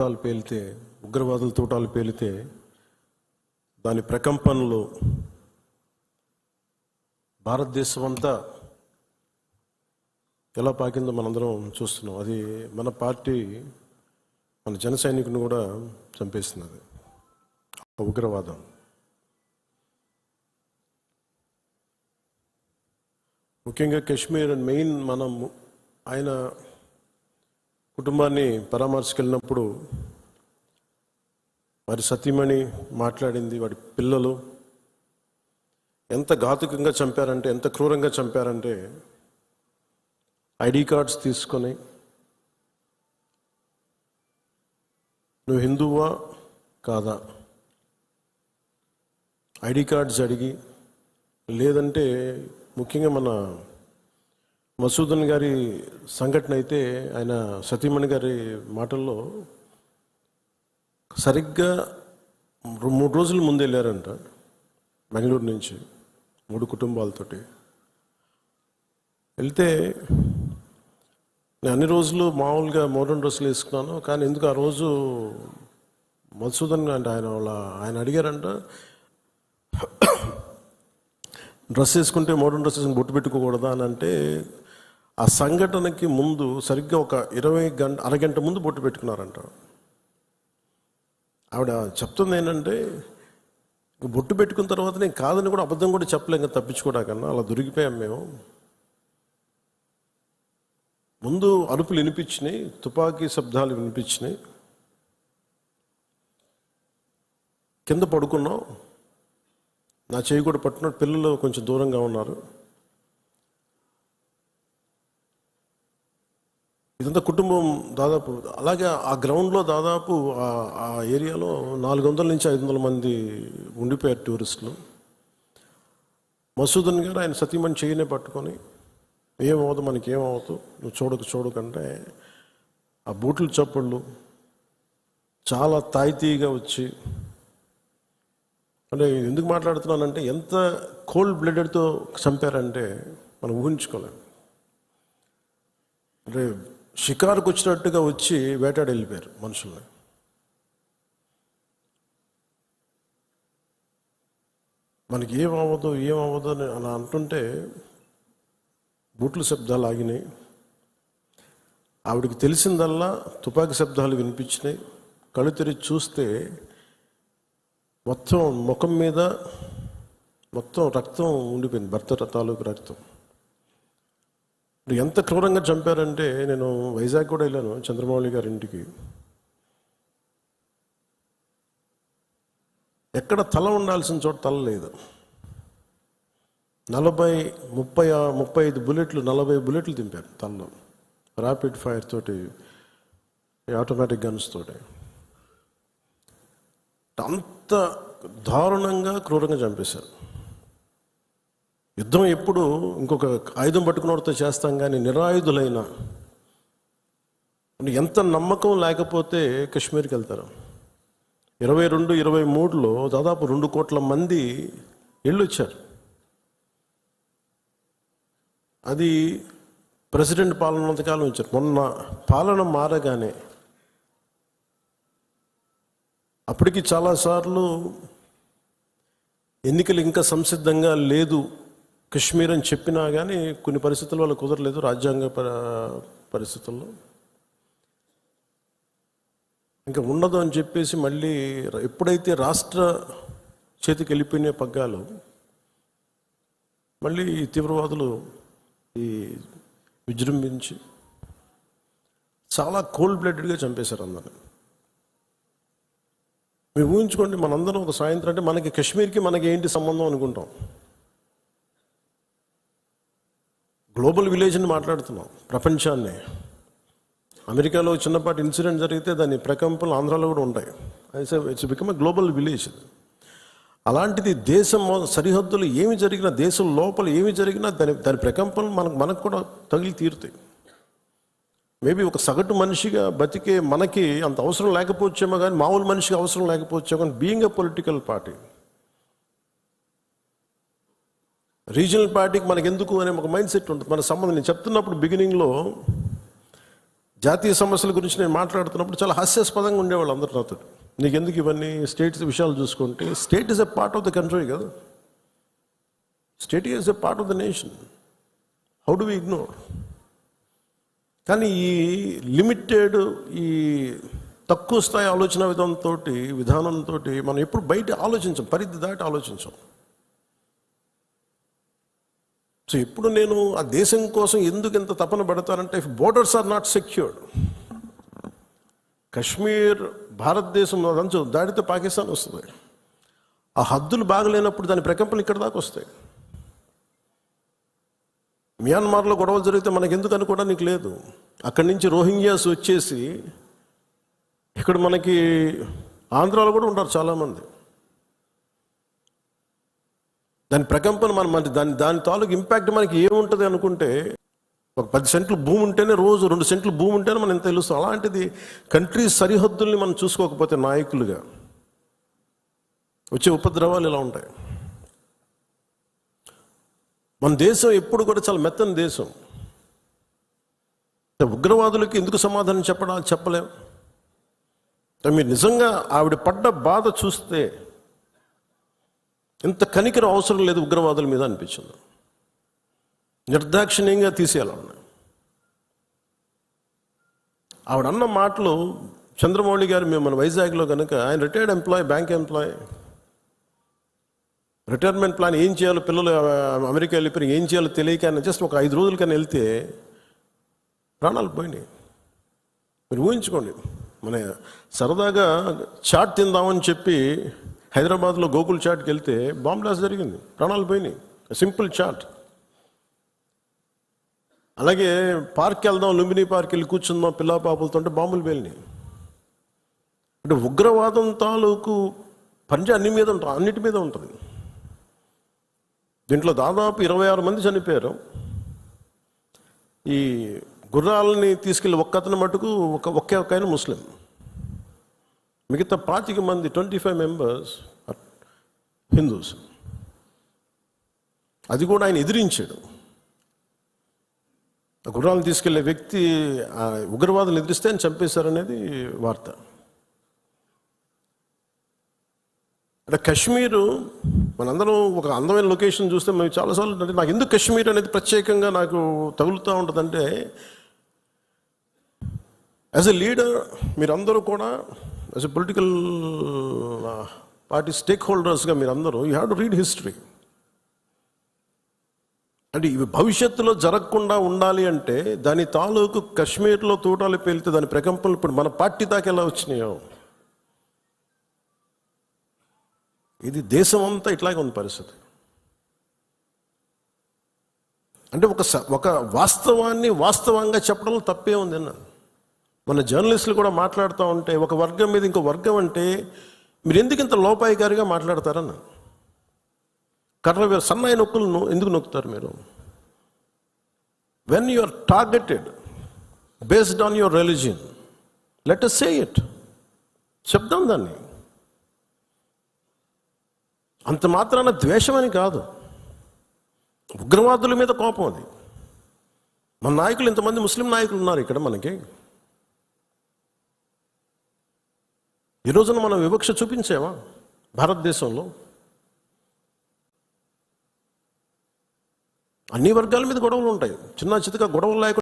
తూటాలు పేలితే, ఉగ్రవాదుల తూటాలు పేలితే దాని ప్రకంపనలు భారతదేశం అంతా ఎలా పాకిందో మనందరం చూస్తున్నాం. అది మన పార్టీ, మన జన సైనికుని కూడా చంపేస్తున్నది ఉగ్రవాదం. ముఖ్యంగా కాశ్మీర్ మెయిన్ మనం ఆయన కుటుంబాన్ని పరామర్శకెళ్ళినప్పుడు వారి సతీమణి మాట్లాడింది, వాడి పిల్లలు ఎంత ఘాతుకంగా చంపారంటే, ఎంత క్రూరంగా చంపారంటే, ఐడి కార్డ్స్ తీసుకొని నువ్వు హిందువా కాదా ఐడి కార్డ్స్ అడిగి, లేదంటే ముఖ్యంగా మన మసూదన్ గారి సంఘటన అయితే ఆయన సతీమణి గారి మాటల్లో సరిగ్గా 3 రోజుల ముందు వెళ్ళారంట బెంగళూరు నుంచి 3 కుటుంబాలతోటి. వెళ్తే నేను అన్ని రోజులు మామూలుగా మోడర్న్ డ్రెస్సులు వేసుకున్నాను, కానీ ఎందుకు ఆ రోజు మసూదన్ అంటే ఆయన అడిగారంట, డ్రెస్ వేసుకుంటే మోడర్న్ డ్రెస్ వేసుకుని బొట్టు పెట్టుకోకూడదా అని. అంటే ఆ సంఘటనకి ముందు సరిగ్గా ఒక అరగంట ముందు బొట్టు పెట్టుకున్నారంట. ఆవిడ చెప్తుంది ఏంటంటే, బొట్టు పెట్టుకున్న తర్వాత నేను కాదని కూడా అబద్ధం కూడా చెప్పలేం కదా తప్పించుకోవడాకన్నా, అలా దొరికిపోయాం మేము. ముందు అరుపులు వినిపించినాయి, తుపాకీ శబ్దాలు వినిపించినాయి, కింద పడుకున్నాం, నా చేయి కూడా పట్టుకున్నాడు, పిల్లలు కొంచెం దూరంగా ఉన్నారు. ఇదంతా కుటుంబం దాదాపు అలాగే ఆ గ్రౌండ్లో దాదాపు ఆ ఏరియాలో 400 నుంచి 500 మంది ఉండిపోయారు టూరిస్టులు. మసూదన్ గారు ఆయన సతీమణి చేయనే పట్టుకొని, ఏమవుతుంది మనకేమవుతూ, నువ్వు చూడకంటే ఆ బూట్ల చప్పుళ్ళు చాలా తాయితీగా వచ్చి, అంటే ఎందుకు మాట్లాడుతున్నానంటే ఎంత కోల్డ్ బ్లడెడ్తో చంపారంటే మనం ఊహించుకోలేం. అంటే షికారుకు వచ్చినట్టుగా వచ్చి వేటాడి వెళ్ళిపోయారు మనుషుల్ని. మనకి ఏమవ్వదు అని అలా అంటుంటే బూట్ల శబ్దాలు ఆగినాయి. ఆవిడికి తెలిసిందల్లా తుపాకీ శబ్దాలు వినిపించినాయి. కళ్ళు తెరిచి చూస్తే మొత్తం ముఖం మీద మొత్తం రక్తం ఉండిపోయింది, భర్త తాలూకు రక్తం. ఎంత క్రూరంగా చంపారంటే, నేను వైజాగ్ కూడా వెళ్ళాను చంద్రమౌళి గారి ఇంటికి. ఎక్కడ తల ఉండాల్సిన చోట తల లేదు. 35 బుల్లెట్లు 40 బుల్లెట్లు దింపారు తలలో, ర్యాపిడ్ ఫైర్ తోటి, ఆటోమేటిక్ గన్స్ తోటి. అంత దారుణంగా క్రూరంగా చంపేశారు. యుద్ధం ఎప్పుడు ఇంకొక ఆయుధం పట్టుకున్నవాడితో చేస్తాం, కానీ నిరాయుధులైన ఎంత నమ్మకం లేకపోతే కాశ్మీర్కి వెళ్తారు. 22-23లో దాదాపు 2 కోట్ల మంది వెళ్ళొచ్చారు. అది ప్రెసిడెంట్ పాలన ఉన్నంతకాలం వచ్చారు. మొన్న పాలన మారగానే అప్పటికి చాలాసార్లు ఎన్నికలు ఇంకా సంసిద్ధంగా లేదు కాశ్మీర్ అని చెప్పినా కానీ కొన్ని పరిస్థితుల వల్ల కుదరలేదు, రాజ్యాంగ పరిస్థితుల్లో ఇంకా ఉండదు అని చెప్పేసి మళ్ళీ ఎప్పుడైతే రాష్ట్ర చేతికి వెళ్ళిపోయిన పగ్గాలు, మళ్ళీ తీవ్రవాదులు విజృంభించి చాలా కోల్డ్ బ్లడెడ్గా చంపేశారు అందరిని. మీరు ఊహించుకోండి, మనందరం ఒక సాయంత్రం అంటే మనకి కాశ్మీర్కి మనకి ఏంటి సంబంధం అనుకుంటాం. గ్లోబల్ విలేజ్ని మాట్లాడుతున్నాం, ప్రపంచాన్ని. అమెరికాలో చిన్నపాటి ఇన్సిడెంట్ జరిగితే దాని ప్రకంపనలు ఆంధ్రాలో కూడా ఉంటాయి. It's become a global village. అలాంటిది దేశం సరిహద్దులు ఏమి జరిగినా, దేశం లోపల ఏమి జరిగినా దాని ప్రకంపనలు మనకు కూడా తగిలి తీరుతాయి. మేబీ ఒక సగటు మనిషిగా బతికే మనకి అంత అవసరం లేకపోవచ్చేమో, కానీ మామూలు మనిషికి అవసరం లేకపోవచ్చేమో, కానీ being a political party, regional పార్టీకి మనకు ఎందుకు అనే ఒక మైండ్ సెట్ ఉంటుంది. మన సంబంధం నేను చెప్తున్నప్పుడు బిగినింగ్లో జాతీయ సమస్యల గురించి నేను మాట్లాడుతున్నప్పుడు చాలా హాస్యాస్పదంగా ఉండేవాళ్ళు అందరూ నాతో. నీకెందుకు ఇవన్నీ స్టేట్స్ విషయాలు చూసుకుంటే, state is a part of the country కదా, state is a part of the nation. How do we ignore? కానీ ఈ లిమిటెడ్, ఈ తక్కువ స్థాయి ఆలోచన విధానంతో మనం ఎప్పుడు బయట ఆలోచించాం, పరిధి దాటి ఆలోచించాం. సో ఇప్పుడు నేను ఆ దేశం కోసం ఎందుకు ఎంత తపన పడతానంటే, if borders are not secured, Kashmir భారతదేశం అదంచు దాడితే పాకిస్తాన్ వస్తుంది. ఆ హద్దులు బాగలేనప్పుడు దాని ప్రకంపనలు ఇక్కడ దాకా వస్తాయి. మియాన్మార్లో గొడవలు జరిగితే మనకి ఎందుకు అనుకోవడానికి లేదు. అక్కడి నుంచి రోహింగ్యాస్ వచ్చేసి ఇక్కడ మనకి ఆంధ్రాలో కూడా ఉంటారు చాలామంది. దాని ప్రకంపన దాని తాలూకు ఇంపాక్ట్ మనకి ఏముంటుంది అనుకుంటే, ఒక 10 సెంట్లు భూమి ఉంటేనే, రోజు 2 సెంట్లు భూమి ఉంటేనే మనం ఎంత తెలుస్తాం. అలాంటిది కంట్రీ సరిహద్దుల్ని మనం చూసుకోకపోతే నాయకులుగా వచ్చే ఉపద్రవాలు ఇలా ఉంటాయి. మన దేశం ఎప్పుడు కూడా చాలా మెత్తని దేశం. ఉగ్రవాదులకి ఎందుకు సమాధానం చెప్పలేం. మీరు నిజంగా ఆవిడ పడ్డ బాధ చూస్తే ఇంత కనికరం అవసరం లేదు ఉగ్రవాదుల మీద అనిపించింది. నిర్దాక్షిణ్యంగా తీసేయాలన్నా. ఆవిడ అన్న మాటలు, చంద్రమౌళి గారు మేము మన వైజాగ్లో కనుక, ఆయన retired employee, bank employee, retirement plan ఏం చేయాలో, పిల్లలు అమెరికా వెళ్ళిపోయి ఏం చేయాలో తెలియక ఆయన జస్ట్ ఒక 5 రోజుల కన్నా వెళ్తే ప్రాణాలు పోయినాయి. మీరు ఊహించుకోండి, మన సరదాగా చాట్ తిందామని చెప్పి హైదరాబాద్లో గోకుల్ చాట్కి వెళ్తే బాంబ్ బ్లాస్ట్ జరిగింది, ప్రాణాలు పోయినాయి. Simple chat. అలాగే పార్క్కి వెళ్దాం, లుంబిని పార్క్ వెళ్ళి కూర్చుందాం పిల్ల పాపలతో అంటే బాంబులు పేలినాయి. అంటే ఉగ్రవాదం తాలూకు పంజా అన్నిటి మీద ఉంటుంది. దీంట్లో దాదాపు 26 మంది చనిపోయారు. ఈ గుర్రాలని తీసుకెళ్ళి ఒక్కతను మటుకు ఒకే ఆయన ముస్లిం, మిగతా 25 మంది 25 మెంబర్స్ హిందూస్. అది కూడా ఆయన ఎదిరించాడు. ఆ గుర్రాలను తీసుకెళ్లే వ్యక్తి ఉగ్రవాదులు ఎదిరిస్తే ఆయన చంపేశారనేది వార్త. అంటే కశ్మీరు మనందరం ఒక అందమైన లొకేషన్ చూస్తే మేము చాలాసార్లు, అంటే నాకు ఎందుకు కశ్మీర్ అనేది ప్రత్యేకంగా నాకు తగులుతూ ఉంటుందంటే, యాజ్ ఎ లీడర్ మీరందరూ కూడా, యాజ్ ఎ పొలిటికల్ పార్టీ స్టేక్ హోల్డర్స్గా మీరందరూ you have to read history. అంటే ఇవి భవిష్యత్తులో జరగకుండా ఉండాలి అంటే దాని తాలూకు కశ్మీర్లో తూటాలు పేలితే దాని ప్రకంపనలు ఇప్పుడు మన పార్టీ దాకా ఎలా వచ్చినాయో, ఇది దేశం అంతా ఇట్లాగే ఉంది పరిస్థితి. అంటే ఒక వాస్తవాన్ని వాస్తవంగా చెప్పడంలో తప్పే ఉంది అన్న. మన జర్నలిస్టులు కూడా మాట్లాడుతూ ఉంటే ఒక వర్గం మీద ఇంకో వర్గం అంటే మీరు ఎందుకు ఇంత లోపాయికారిగా మాట్లాడతారన్న. సన్నాయి నొక్కులను ఎందుకు నొక్కుతారు మీరు? When you are targeted based on your religion, let us say it, చెప్దాం దాన్ని. అంత మాత్రాన ద్వేషమని కాదు, ఉగ్రవాదుల మీద కోపం అది. మన నాయకులు, ఇంతమంది ముస్లిం నాయకులు ఉన్నారు ఇక్కడ మనకి. ఈ రోజున మనం వివక్ష చూపించామా భారతదేశంలో? అన్ని వర్గాల మీద గొడవలు ఉంటాయి, చిన్న చితక గొడవలు లేకుండా